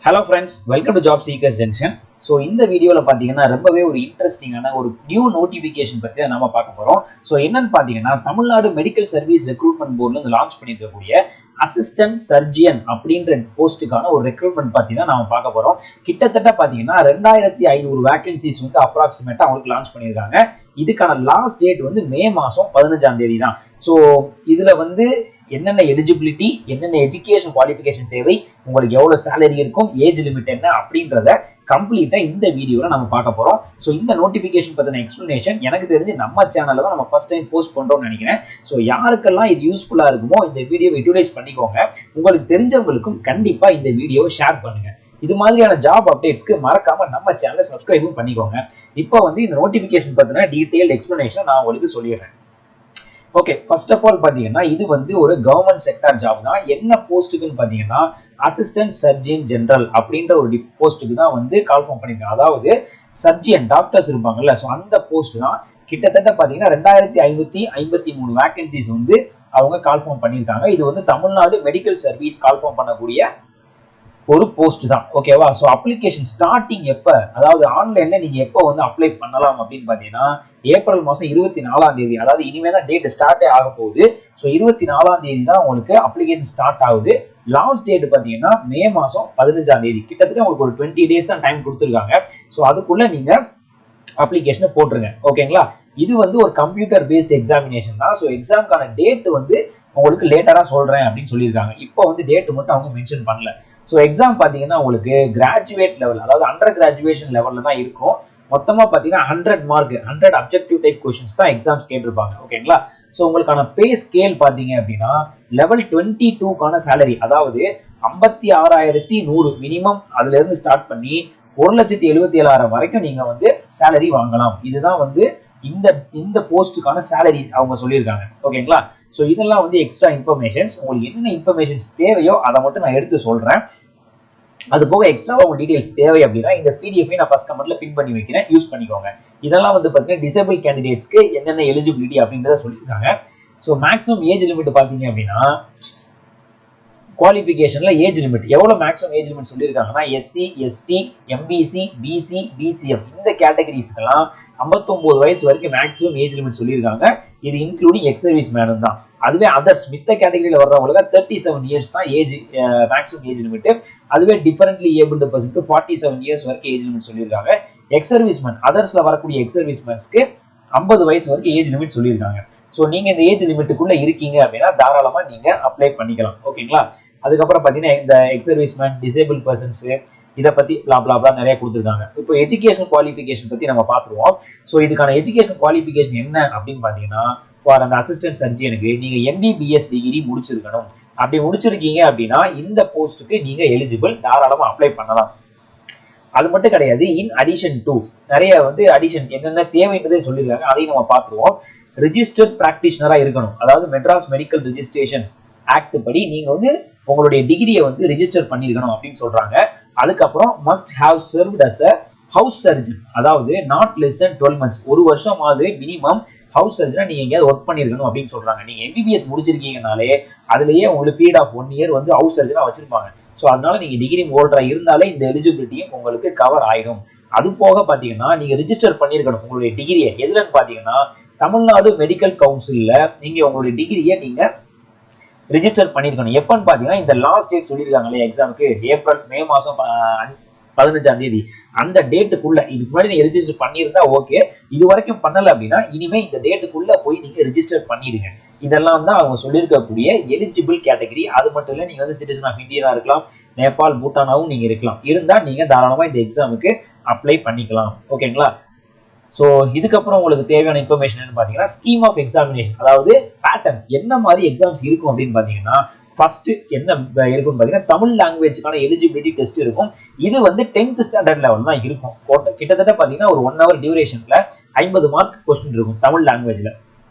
Hello friends, welcome to Job Seekers Junction. So இந்த வீடியோல பாத்தீங்கன்னா ரொம்பவே ஒரு இன்ட்ரெஸ்டிங்கான ஒரு நியூ நோட்டிபிகேஷன் பத்தி நாம பார்க்க போறோம். சோ என்னன்னு பாத்தீங்கன்னா தமிழ்நாடு மெடிக்கல் சர்வீஸ் ரெக்ரூட்மெண்ட் போர்ட்ல இருந்து லான்ச் பண்ணிருக்கக்கூடிய அசிஸ்டன்ட் சர்ஜியன் அப்படின்ற போஸ்டுக்கான ஒரு ரெக்ரூட்மெண்ட் பத்தி தான் நாம பார்க்க போறோம். கிட்டத்தட்ட பாத்தீங்கன்னா 2500 வேகன்சிஸ் வந்து அப்ராக்சிமேட்டா அவங்களுக்கு லான்ச் பண்ணிருக்காங்க. இதுக்கான லாஸ்ட் டேட் வந்து மே மாசம் 15ஆம் தேதி தான். சோ இதுல வந்து என்னென்ன எலிஜிபிலிட்டி, என்னென்ன எஜுகேஷன் குவாலிஃபிகேஷன் தேவை, உங்களுக்கு எவ்வளவு சேலரி இருக்கும், ஏஜ் லிமிட் என்ன அப்படின்றத கம்ப்ளீட்டா இந்த வீடியோல நம்ம பார்க்க போறோம். சோ இந்த நோட்டிபிகேஷன் பத்தின எக்ஸ்பிளனேஷன் எனக்கு தெரிஞ்சு நம்ம சேனல்ல தான் நம்ம ஃபர்ஸ்ட் டைம் போஸ்ட் பண்றோம்னு நினைக்கிறேன். சோ யாருக்கெல்லாம் இது யூஸ்ஃபுல்லா இருக்குமோ இந்த வீடியோவை யூட்டிலைஸ் பண்ணிக்கோங்க. உங்களுக்கு தெரிஞ்சவங்களுக்கும் கண்டிப்பா இந்த வீடியோவை ஷேர் பண்ணுங்க. இது மாதிரியான ஜாப் அப்டேட்ஸ்க்கு மறக்காம நம்ம சேனலை சப்ஸ்கிரைபும் பண்ணிக்கோங்க. இப்போ வந்து இந்த நோட்டிபிகேஷன் பத்தின டீடைல் எக்ஸ்பிளனேஷன் நான் உங்களுக்கு சொல்லிடுறேன். ஓகே, ஃபர்ஸ்ட் ஆஃப் ஆல் பாத்தீங்கன்னா இது வந்து ஒரு கவர்மெண்ட் செக்டார் ஜாப் தான். என்ன போஸ்ட்டுக்குன்னு பாத்தீங்கன்னா அசிஸ்டன்ட் சர்ஜியன் ஜெனரல் அப்படின்ற ஒரு போஸ்ட்டுக்கு தான் வந்து கால்ஃபார்ம் பண்ணிருக்காங்க. அதாவது சர்ஜியன் டாக்டர்ஸ் இருப்பாங்கல்ல, ஸோ அந்த போஸ்ட் தான். கிட்டத்தட்ட பாத்தீங்கன்னா 2553 வேகன்சிஸ் வந்து அவங்க கால்ஃபார்ம் பண்ணியிருக்காங்க. இது வந்து தமிழ்நாடு மெடிக்கல் சர்வீஸ் கால்ஃபார்ம் பண்ணக்கூடிய ஒரு போஸ்ட் தான். ஓகேவா? சோ அப்ளிகேஷன் ஸ்டார்டிங் எப்ப, அதாவது ஆன்லைன்ல நீங்க எப்போ வந்து அப்ளை பண்ணலாம் அப்படின்னு பாத்தீங்கன்னா ஏப்ரல் மாசம் 24ஆம் தேதி, அதாவது இனிமே தான் டேட் ஸ்டார்டே ஆக போகுது. சோ 24ஆம் தேதி தான் உங்களுக்கு அப்ளிகேஷன் ஸ்டார்ட் ஆகுது. லாஸ்ட் டேட் பாத்தீங்கன்னா மே மாசம் 15ஆம் தேதி. கிட்டத்தட்ட உங்களுக்கு ஒரு 20 டேஸ் தான் டைம் கொடுத்துருக்காங்க. சோ அதுக்குள்ள நீங்க அப்ளிகேஷனை போட்டுருங்க. ஓகேங்களா? இது வந்து ஒரு கம்ப்யூட்டர் பேஸ்ட் எக்ஸாமினேஷன் தான். சோ எக்ஸாம்க்கான டேட் வந்து உங்களுக்கு லேட்டரா சொல்றேன் அப்படின்னு சொல்லியிருக்காங்க. இப்போ வந்து டேட் மட்டும் அவங்க மென்ஷன் பண்ணல. ஸோ எக்ஸாம் பார்த்தீங்கன்னா உங்களுக்கு கிராஜுவேட் லெவல், அதாவது அண்டர் கிராஜுவேஷன் லெவலில் தான் இருக்கும். மொத்தமாக பார்த்தீங்கன்னா 100 மார்க், 100 அப்ஜெக்டிவ் டைப் கொஸ்டின்ஸ் தான் எக்ஸாம்ஸ் கேட்டிருப்பாங்க. ஓகேங்களா? ஸோ உங்களுக்கான பே ஸ்கேல் பார்த்தீங்க அப்படின்னா லெவல் 22க்கான சேலரி, அதாவது 56,100 மினிமம் அதுல இருந்து ஸ்டார்ட் பண்ணி 1,77,000 வரைக்கும் நீங்க வந்து சேலரி வாங்கலாம். இதுதான் வந்து இந்த போஸ்டுக்கான சேலரி அவங்க சொல்லியிருக்காங்க. ஓகேங்களா? சோ இதெல்லாம் வந்து எக்ஸ்ட்ரா இன்ஃபர்மேஷன்ஸ். உங்களுக்கு என்னென்ன இன்ஃபர்மேஷன்ஸ் தேவையோ அதை மட்டும் நான் எடுத்து சொல்றேன். அது போக எக்ஸ்ட்ராவா உங்க டீடைல்ஸ் தேவை அப்படின்னா இந்த பிடிஎஃப் நான் ஃபர்ஸ்ட் கமெண்ட்ல பின் பண்ணி வைக்கிறேன், யூஸ் பண்ணிக்கோங்க. இதெல்லாம் வந்து பாத்தீங்கன்னா டிசேபிள் கேண்டிடேட்ஸ்க்கு என்னென்ன எலிஜிபிலிட்டி அப்படின்றத சொல்லியிருக்காங்க. ஸோ மேக்ஸிமம் ஏஜ் லிமிட் பாத்தீங்க அப்படின்னா குவாலிஃபிகேஷன்ல ஏஜ் லிமிட் எவ்வளவு மேக்ஸிமம் ஏஜ் லிமிட் சொல்லியிருக்காங்கன்னா SC, ST, MBC, BC, BCM இந்த கேட்டகரிஸ்க்கெல்லாம் 59 வயசு வரைக்கும் மேக்ஸிமம் ஏஜ் லிமிட் சொல்லியிருக்காங்க. இது இன்க்ளூடிங் எக்ஸ் சர்வீஸ் மேனும் தான். அதுவே அதர்ஸ் மித்த கேட்டகரியில வர்றவங்களுக்கு 37 இயர்ஸ் தான் ஏஜ் மேக்ஸிமம் ஏஜ் லிமிட். அதுவே டிஃபரெண்ட்லி ஏபிள்டு பர்சனுக்கு 47 இயர்ஸ் வரைக்கும் ஏஜ் லிமிட் சொல்லியிருக்காங்க. எக்ஸ் சர்வீஸ் மேன், அதர்ஸ்ல வரக்கூடிய எக்ஸ் சர்வீஸ் மேன்ஸ்க்கு 50 வயசு வரைக்கும் ஏஜ் லிமிட் சொல்லியிருக்காங்க. ஸோ நீங்க இந்த ஏஜ் லிமிட்டுக்குள்ள இருக்கீங்க அப்படின்னா தாராளமா நீங்க அப்ளை பண்ணிக்கலாம். ஓகேங்களா? அதுக்கப்புறம் பாத்தீங்கன்னா இந்த ex service man, disable persons இதை பத்தி பிளாப்ளா நிறைய கொடுத்துருக்காங்க. இப்போ எஜுகேஷன் குவாலிஃபிகேஷன் பத்தி நம்ம பார்த்துருவோம். ஸோ இதுக்கான எஜுகேஷன் குவாலிஃபிகேஷன் என்ன அப்படின்னு பாத்தீங்கன்னா ஃபார் அந்த அசிஸ்டன்ட் சர்ஜியனுக்கு நீங்க எம்பிபிஎஸ் டிகிரி முடிச்சிருக்கணும். அப்படி முடிச்சிருக்கீங்க அப்படின்னா இந்த போஸ்ட்டுக்கு நீங்க எலிஜிபிள், தாராளமா அப்ளை பண்ணலாம். அது மட்டும் கிடையாது, இன் அடிஷன் டு நிறைய வந்து அடிஷன் என்னென்ன தேவைன்றதே சொல்லியிருக்காங்க. அதையும் நம்ம பார்த்துருவோம். ரிஜிஸ்டர்ட் பிராக்டிஷனரா இருக்கணும், அதாவது மெட்ராஸ் மெடிக்கல் ரெஜிஸ்ட்ரேஷன் ஆக்ட் படி நீங்க வந்து உங்களுடைய டிகிரியை வந்து ரிஜிஸ்டர் பண்ணிருக்கணும் அப்படின்னு சொல்றாங்க. அதுக்கப்புறம் must have served as a house surgeon, அதாவது நாட் லெஸ் தென் 12 months, ஒரு வருஷமாவது மினிமம் ஹவுஸ் சர்ஜனா நீங்க எங்கேயாவது ஒர்க் பண்ணிருக்கணும் அப்படின்னு சொல்றாங்க. நீங்க எம்பிபிஎஸ் முடிச்சிருக்கீங்கனாலே அதுலயே உங்களுக்கு பீரியட் ஆஃப் 1 year வந்து ஹவுஸ் சர்ஜனா வச்சிருப்பாங்க. ஸோ அதனால நீங்க டிகிரி ஹோல்டரா இருந்தாலே இந்த எலிஜிபிலிட்டியும் உங்களுக்கு கவர் ஆயிடும். அது போக பாத்தீங்கன்னா நீங்க ரிஜிஸ்டர் பண்ணிருக்கணும் உங்களுடைய டிகிரியை. எதுலன்னு பாத்தீங்கன்னா தமிழ்நாடு மெடிக்கல் கவுன்சில்ல நீங்க உங்களுடைய டிகிரியை நீங்க ரிஜிஸ்டர் பண்ணிருக்கணும். எப்பன்னு பாத்தீங்கன்னா இந்த லாஸ்ட் டேட் சொல்லியிருக்காங்களே எக்ஸாமுக்கு மே மாசம் 15ஆம் தேதி, அந்த டேட்டுக்குள்ள இதுக்கு முன்னாடி நீங்க ரிஜிஸ்டர் பண்ணியிருந்தா ஓகே. இது வரைக்கும் பண்ணல அப்படின்னா இனிமே இந்த டேட்டுக்குள்ள போய் நீங்க ரிஜிஸ்டர் பண்ணிடுங்க. இதெல்லாம் தான் அவங்க சொல்லியிருக்கக்கூடிய எலிஜிபிள் கேட்டகரி. அது மட்டும் இல்ல, நீங்க வந்து சிட்டிசன் ஆஃப் இந்தியா இருக்கலாம், நேபாள், பூட்டானாவும் நீங்க இருக்கலாம். இருந்தா நீங்க தாராளமா இந்த எக்ஸாமுக்கு அப்ளை பண்ணிக்கலாம். ஓகேங்களா? சோ இதுக்கப்புறம் உங்களுக்கு தேவையான இன்ஃபர்மேஷன் என்ன பாத்தீங்கன்னா ஸ்கீம் ஆஃப் எக்ஸாமினேஷன், அதாவது பேட்டர்ன் என்ன மாதிரி எக்ஸாம்ஸ் இருக்கும் அப்படின்னு பாத்தீங்கன்னா ஃபர்ஸ்ட் என்ன இருக்குன்னு பாத்தீங்கன்னா தமிழ் லாங்குவேஜ்க்கான எலிஜிபிலிட்டி டெஸ்ட் இருக்கும். இது வந்து 10th ஸ்டாண்டர்ட் லெவல் தான் இருக்கும். கிட்டத்தட்ட பாத்தீங்கன்னா ஒரு 1 hour டியூரேஷன்ல 50 மார்க் கொஸ்டின் இருக்கும் தமிழ் லாங்குவேஜ்ல.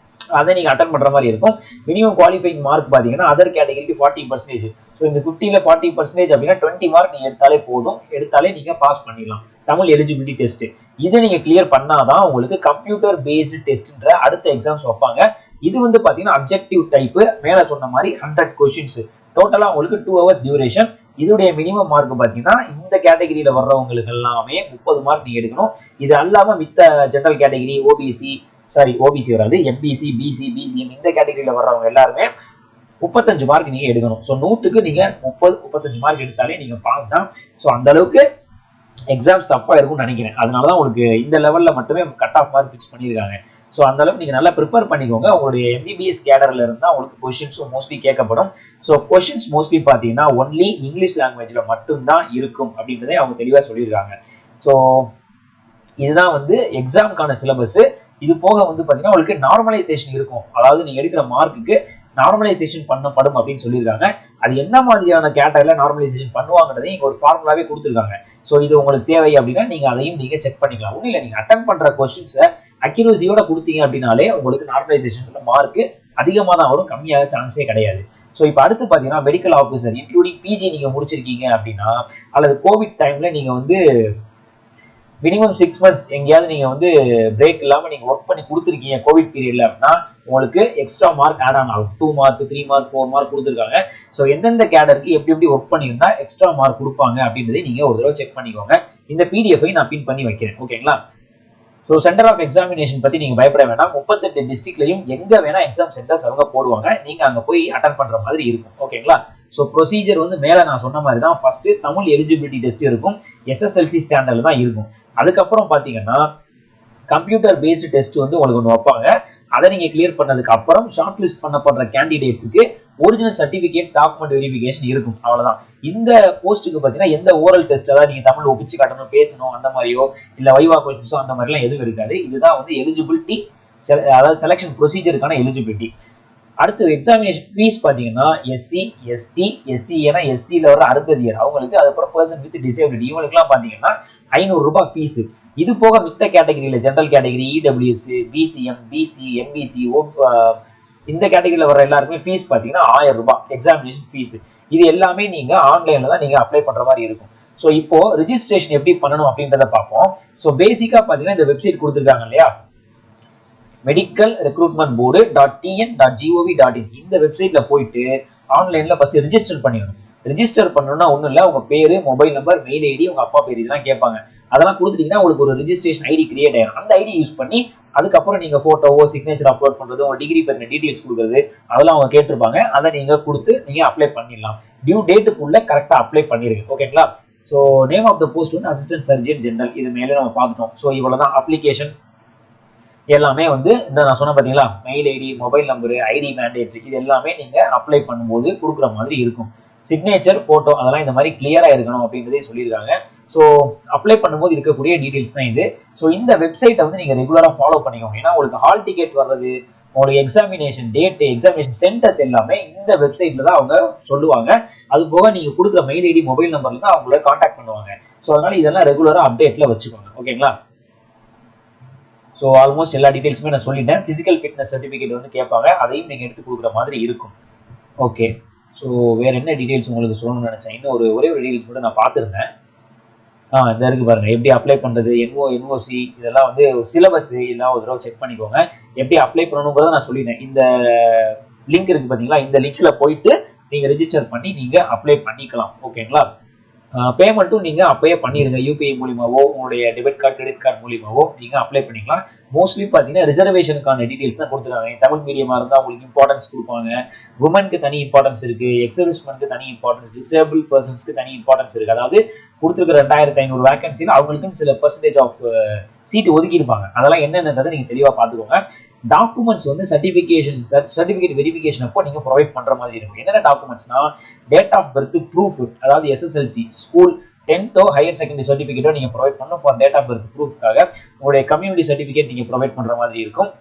அதை நீங்க அட்டன் பண்ற மாதிரி இருக்கும். மினிமம் குவாலிஃபைங் மார்க் பாத்தீங்கன்னா அதர் கேட்டகரிக்கு 40%. ஸோ இந்த 50ல 40% அப்படின்னா 20 மார்க் நீங்க எடுத்தாலே போதும், எடுத்தாலே நீங்க பாஸ் பண்ணிடலாம் தமிழ் எலிஜிபிலிட்டி டெஸ்ட். இதை நீங்க கிளியர் பண்ணாதான் உங்களுக்கு கம்ப்யூட்டர் பேஸ்டு டெஸ்ட்ன்ற அடுத்த எக்ஸாம்ஸ் வைப்பாங்க. இது வந்து பாத்தீங்கன்னா அப்ஜெக்டிவ் டைப், மேல சொன்ன மாதிரி 100 கொஸ்டின்ஸ் டோட்டலா உங்களுக்கு 2 ஹவர்ஸ் டியூரேஷன். இதோடைய மினிமம் மார்க் பாத்தீங்கன்னா இந்த கேட்டகரியில வர்றவங்களுக்கு எல்லாமே 30 மார்க் நீங்க எடுக்கணும். இது அல்லாம மித்த ஜெனரல் கேட்டகரி, ஓபிசி வராது, எம்பிசி, பிசி, பிசிஎம் இந்த கேட்டகரியில வர்றவங்க எல்லாருமே 35 மார்க் நீங்க எடுக்கணும். ஸோ 100க்கு நீங்க 35 மார்க் எடுத்தாலே நீங்க பாஸ் தான். ஸோ அந்த அளவுக்கு எக்ஸாம்ஸ் டஃபா இருக்கும்னு நினைக்கிறேன். அதனாலதான் உங்களுக்கு இந்த லெவல்ல மட்டுமே கட் ஆஃப் மார்க் ஃபிக்ஸ் பண்ணியிருக்காங்க. ஸோ அந்த அளவுக்கு நீங்க நல்லா ப்ரிப்பேர் பண்ணிக்கோங்க. உங்களுடைய எம்பிபிஎஸ் கேடர்ல இருந்தா உங்களுக்கு கொஸ்டின்ஸும் மோஸ்ட்லி கேட்கப்படும். ஸோ கொஸ்டின்ஸ் மோஸ்ட்லி பாத்தீங்கன்னா ஒன்லி இங்கிலீஷ் லாங்குவேஜ்ல மட்டும்தான் இருக்கும் அப்படின்றதே அவங்க தெளிவா சொல்லியிருக்காங்க. ஸோ இதுதான் வந்து எக்ஸாமுக்கான சிலபஸ். இது போக வந்து பாத்தீங்கன்னா உங்களுக்கு நார்மலைசேஷன் இருக்கும். அதாவது நீங்க எடுக்கிற மார்க்குக்கு நார்மலைசேஷன் பண்ணப்படும் அப்படின்னு சொல்லியிருக்காங்க. அது என்ன மாதிரியான கேட்டகரியில நார்மலைசேஷன் பண்ணுவாங்கன்றதையும் இங்க ஒரு ஃபார்முலாவே கொடுத்துருக்காங்க. ஸோ இது உங்களுக்கு தேவை அப்படின்னா நீங்க அதையும் நீங்க செக் பண்ணிக்கலாம். ஒன்றும் இல்லை, நீங்க அட்டன் பண்ற கொஸ்டின்ஸை அக்யூரசியோட கொடுத்தீங்க அப்படின்னாலே உங்களுக்கு நார்மலைசேஷன்ஸ்ல மார்க் அதிகமாக தான் வரும், கம்மியாக சான்ஸே கிடையாது. ஸோ இப்போ அடுத்து பார்த்தீங்கன்னா மெடிக்கல் ஆஃபீஸர் இன்க்ளூடிங் பிஜி நீங்க முடிச்சிருக்கீங்க அப்படின்னா, அல்லது கோவிட் டைம்ல நீங்க வந்து மினிமம் 6 months எங்கேயாவது நீங்க வந்து பிரேக் இல்லாம நீங்க ஒர்க் பண்ணி கொடுத்துருக்கீங்க கோவிட் பீரியட்ல அப்படின்னா உங்களுக்கு எக்ஸ்ட்ரா மார்க் ஆட் ஆன் ஆகும். 2 மார்க், 3 மார்க், 4 மார்க் கொடுத்துருக்காங்க. ஸோ எந்தெந்த கேடருக்கு எப்படி எப்படி ஒர்க் பண்ணியிருந்தா எக்ஸ்ட்ரா மார்க் கொடுப்பாங்க அப்படின்றதை நீங்க ஒரு தடவை செக் பண்ணிக்கோங்க. இந்த பிடிஎஃப் நான் பின் பண்ணி வைக்கிறேன். ஓகேங்களா? ஸோ சென்டர் ஆஃப் எக்ஸாமினேஷன் பத்தி நீங்க பயப்பட வேண்டாம். 38 டிஸ்ட்ரிக்ட்லயும் எங்க வேணா எக்ஸாம் சென்டர்ஸ் அவங்க போடுவாங்க. நீங்க அங்க போய் அட்டன் பண்ற மாதிரி இருக்கும். ஓகேங்களா? ஸோ ப்ரொசீஜர் வந்து மேல நான் சொன்ன மாதிரி தான். ஃபர்ஸ்ட் தமிழ் எலிஜிபிலிட்டி டெஸ்ட் இருக்கும், எஸ்எஸ்எல்சி ஸ்டாண்டர்ட்ல தான் இருக்கும். அதுக்கப்புறம் பாத்தீங்கன்னா கம்ப்யூட்டர் பேஸ்டு டெஸ்ட் வந்து உங்களுக்கு ஒன்று வைப்பாங்க. அதை நீங்க கிளியர் பண்ணதுக்கு அப்புறம் ஷார்ட் லிஸ்ட் பண்ணப்படுற கேண்டிடேட்ஸுக்கு ஒரிஜினல் சர்டிபிகேட்ஸ், டாக்குமெண்ட் வெரிஃபிகேஷன் இருக்கும். அவ்வளவுதான். இந்த போஸ்ட்டுக்கு பாத்தீங்கன்னா எந்த ஓரல் டெஸ்ட், அதாவது நீங்க தமிழ் ஒப்பிச்சு காட்டணும், பேசணும் அந்த மாதிரியோ இல்ல வைவா கொஸ்டின்ஸோ அந்த மாதிரி எல்லாம் எதுவும் இருக்காது. இதுதான் வந்து எலிஜிபிலிட்டி, அதாவது செலக்ஷன் ப்ரொசீஜருக்கான எலிஜிபிலிட்டி. அடுத்து எக்ஸாமினேஷன் ஃபீஸ் பாத்தீங்கன்னா எஸ்சி, எஸ்டி, எஸ்சி ஏன்னா எஸ்சியில வர அருந்ததியர் அவங்களுக்கு, அதுக்கப்புறம் பர்சன் வித் டிசேபிலிட்டி இவங்களுக்கு எல்லாம் பாத்தீங்கன்னா 500 ரூபாய் ஃபீஸ். இது போக மித்த கேட்டகரியில general category, EWS, BCM, BC, MBC இந்த கேட்டகரியில வர எல்லாருக்குமே ஃபீஸ் பாத்தீங்கன்னா 1000 ரூபாய் எக்ஸாமினேஷன் ஃபீஸ். இது எல்லாமே நீங்க ஆன்லைன்ல தான் நீங்க அப்ளை பண்ற மாதிரி இருக்கும். ஸோ இப்போ ரிஜிஸ்ட்ரேஷன் எப்படி பண்ணணும் அப்படின்றத பார்ப்போம். ஸோ பேசிக்கா பாத்தீங்கன்னா இந்த வெப்சைட் கொடுத்துருக்காங்க இல்லையா, மெடிக்கல் ரெக்ரூட்மெண்ட் போர்டு.tn.gov.in இந்த வெப்சைட்ல போயிட்டு ஆன்லைன்ல ஃபர்ஸ்ட் ரிஜிஸ்டர் பண்ணிடணும். ரிஜிஸ்டர் பண்ணணும்னா ஒன்றும் இல்லை, உங்க பேரு, மொபைல் நம்பர், மெயில் ஐடி, உங்க அப்பா பேர் இதெல்லாம் கேட்பாங்க. அதெல்லாம் கொடுத்துட்டீங்கன்னா உங்களுக்கு ஒரு ரிஜிஸ்ட்ரேஷன் ஐடி கிரியேட் ஆயிடும். அந்த ஐடி யூஸ் பண்ணி அதுக்கப்புறம் நீங்க போட்டோவோ சிக்னேச்சர் அப்லோட் பண்றது, உங்க டிகிரி பத்தின டீடைல்ஸ் கொடுக்குறது அதெல்லாம் அவங்க கேட்டிருப்பாங்க. அதை நீங்க கொடுத்து நீங்க அப்ளை பண்ணிடலாம். டியூ டேட்டுக்குள்ள கரெக்டா அப்ளை பண்ணிருங்க. ஓகேங்களா? So name of the post வந்து அசிஸ்டன்ட் சர்ஜன் ஜெனரல். இது மேலே நம்ம பார்த்துட்டோம். ஸோ இவ்வளவுதான் அப்ளிகேஷன் எல்லாமே வந்து இந்த நான் சொன்ன பாத்தீங்களா, mail ID, mobile number, ID mandatory இது எல்லாமே நீங்க அப்ளை பண்ணும்போது கொடுக்குற மாதிரி இருக்கும். சிக்னேச்சர், போட்டோ அதெல்லாம் இந்த மாதிரி கிளியரா இருக்கணும் அப்படின்றதே சொல்லியிருக்காங்க. ஸோ அப்ளை பண்ணும்போது இருக்கக்கூடிய டீடைல்ஸ் தான் இது. ஸோ இந்த வெப்சைட்டை வந்து நீங்க ரெகுலரா ஃபாலோ பண்ணிக்கோங்க. ஏன்னா உங்களுக்கு ஹால் டிக்கெட் வர்றது, உங்களுக்கு எக்ஸாமினேஷன் டேட், எக்ஸாமினேஷன் சென்டர்ஸ் எல்லாமே இந்த வெப்சைட்ல தான் அவங்க சொல்லுவாங்க. அது போக நீங்க கொடுக்குற மெயில் ஐடி, மொபைல் நம்பர்ல தான் அவங்கள கான்டாக்ட் பண்ணுவாங்க. ஸோ அதனால இதெல்லாம் ரெகுலரா அப்டேட்ல வச்சுக்கோங்க. ஓகேங்களா? ஸோ ஆல்மோஸ்ட் எல்லா டீடைல்ஸுமே நான் சொல்லிட்டேன். பிசிக்கல் ஃபிட்னஸ் சர்டிஃபிகேட் வந்து கேட்பாங்க, அதையும் நீங்க எடுத்து கொடுக்குற மாதிரி இருக்கும். ஓகே, ஸோ வேற என்ன டீடைல்ஸ் உங்களுக்கு சொல்லணும்னு நினைச்சேன். இன்னும் ஒரே ஒரு டீடைல்ஸ் மட்டும் நான் பார்த்துருந்தேன். இந்த இருக்கு பாருங்க, எப்படி அப்ளை பண்றது, என்ஓசி இதெல்லாம் வந்து சிலபஸ் எல்லாம் ஒரு தடவை செக் பண்ணிக்கோங்க. எப்படி அப்ளை பண்ணணுங்கிறத நான் சொல்லிட்டேன். இந்த லிங்க் இருக்கு பாத்தீங்களா, இந்த லிங்க்ல போயிட்டு நீங்க ரெஜிஸ்டர் பண்ணி நீங்க அப்ளை பண்ணிக்கலாம். ஓகேங்களா? பேமெண்ட்டும் நீங்க அப்பயே பண்ணிருங்க. யூபிஐ மூலியமாவோ உங்களுடைய டெபிட் கார்டு, கிரெடிட் கார்டு மூலியமாவோ நீங்க அப்ளை பண்ணிக்கலாம். மோஸ்ட்லி பாத்தீங்கன்னா ரிசர்வேஷனுக்கான டீடைல்ஸ் தான் கொடுத்துருக்காங்க. தமிழ் மீடியமா இருந்தா உங்களுக்கு இம்பார்ட்டன்ஸ் கொடுப்பாங்க. உமனுக்கு தனி இம்பார்ட்டன்ஸ் இருக்கு, எக்ஸர்விஸ்மென்ட்க்கு தனி இம்பார்ட்டன்ஸ், டிசேபிள் பர்சன்ஸ்க்கு தனி இம்பார்ட்டன்ஸ் இருக்கு. அதாவது கொடுத்துருக்கிற 2500 வேகன்சில அவங்களுக்குன்னு சில பெர்சன்டேஜ் ஆஃப் சீட் ஒதுக்கி இருப்பாங்க. அதெல்லாம் என்னென்னதை நீங்க தெளிவா பாத்துக்கோங்க. டாக்குமெண்ட்ஸ் வந்து சர்டிபிகேட் வெரிஃபிகேஷன் அப்போ நீங்க ப்ரொவைட் பண்ற மாதிரி இருக்கும். என்னென்ன டாக்குமெண்ட்ஸ்னா டேட் ஆஃப் பர்த் ப்ரூஃப், அதாவது SSLC, school, 10th higher secondary சர்டிபிகேட்டோ நீங்க ப்ரொவைட் பண்ணணும் ஃபார் டேட் ஆஃப் பர்த் ப்ரூஃப்காக. உங்களுடைய கம்யூனிட்டி சர்டிபிகேட் நீங்க ப்ரொவைட் பண்ற மாதிரி இருக்கும்.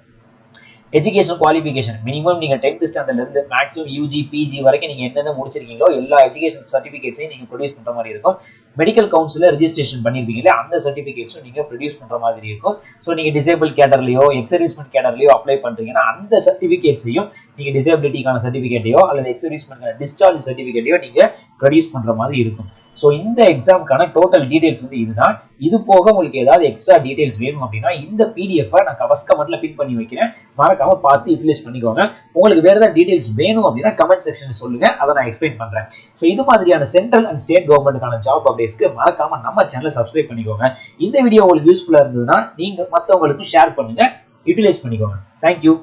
எஜுகேஷன் குவாலிஃபிகேஷன் மினிமம் நீங்க 10th ஸ்டாண்டர்ட்ல இருந்து மேக்ஸிமம் யூஜி, பிஜி வரைக்கும் நீங்க என்னென்ன முடிச்சிருக்கீங்களோ எல்லா எஜுகேஷன் சர்டிபிகேட்ஸையும் நீங்க ப்ரொடியூஸ் பண்ற மாதிரி இருக்கும். மெடிக்கல் கவுன்சில ரெஜிஸ்ட்ரேஷன் பண்ணிருப்பீங்களே அந்த சர்டிபிகேட்ஸும் நீங்க ப்ரொடியூஸ் பண்ற மாதிரி இருக்கும். ஸோ நீங்க டிசேபிள் கேடர்லயோ எக்ஸர்வீஸ்மெண்ட் கேடர்லயோ அப்ளை பண்றீங்கன்னா அந்த சர்டிபிகேட்ஸையும் நீங்க டிசேபிலிட்டிக்கான சர்டிபிகேட்டையோ அல்லது எக்ஸர்வீஸ்மெண்ட் டிஸ்சார்ஜ் சர்டிபிகேட்டையோ நீங்க ப்ரொடியூஸ் பண்ற மாதிரி இருக்கும். ஸோ இந்த எக்ஸாமுக்கான டோட்டல் டீடைல்ஸ் வந்து இதுதான். இது போக உங்களுக்கு ஏதாவது எக்ஸ்ட்ரா டீடைல்ஸ் வேணும் அப்படின்னா இந்த PDF நான் கவர்ஸ் கமெண்ட்ல பின் பண்ணி வைக்கிறேன், மறக்காம பார்த்து யூட்டிலைஸ் பண்ணிக்கோங்க. உங்களுக்கு வேற ஏதாவது டீடைல்ஸ் வேணும் அப்படின்னா கமெண்ட் செக்ஷன்ல சொல்லுங்க, அதை நான் எக்ஸ்பிளைன் பண்றேன். ஸோ இது மாதிரியான சென்ட்ரல் அண்ட் ஸ்டேட் கவர்மெண்ட்டுக்கான ஜாப் அப்டேட்ஸ்க்கு மறக்காம நம்ம சேனலை சப்ஸ்கிரைப் பண்ணிக்கோங்க. இந்த வீடியோ உங்களுக்கு யூஸ்ஃபுல்லா இருந்ததுன்னா நீங்க மற்றவங்களுக்கும் ஷேர் பண்ணுங்க, யூட்டிலைஸ் பண்ணிக்கோங்க. தேங்க்யூ.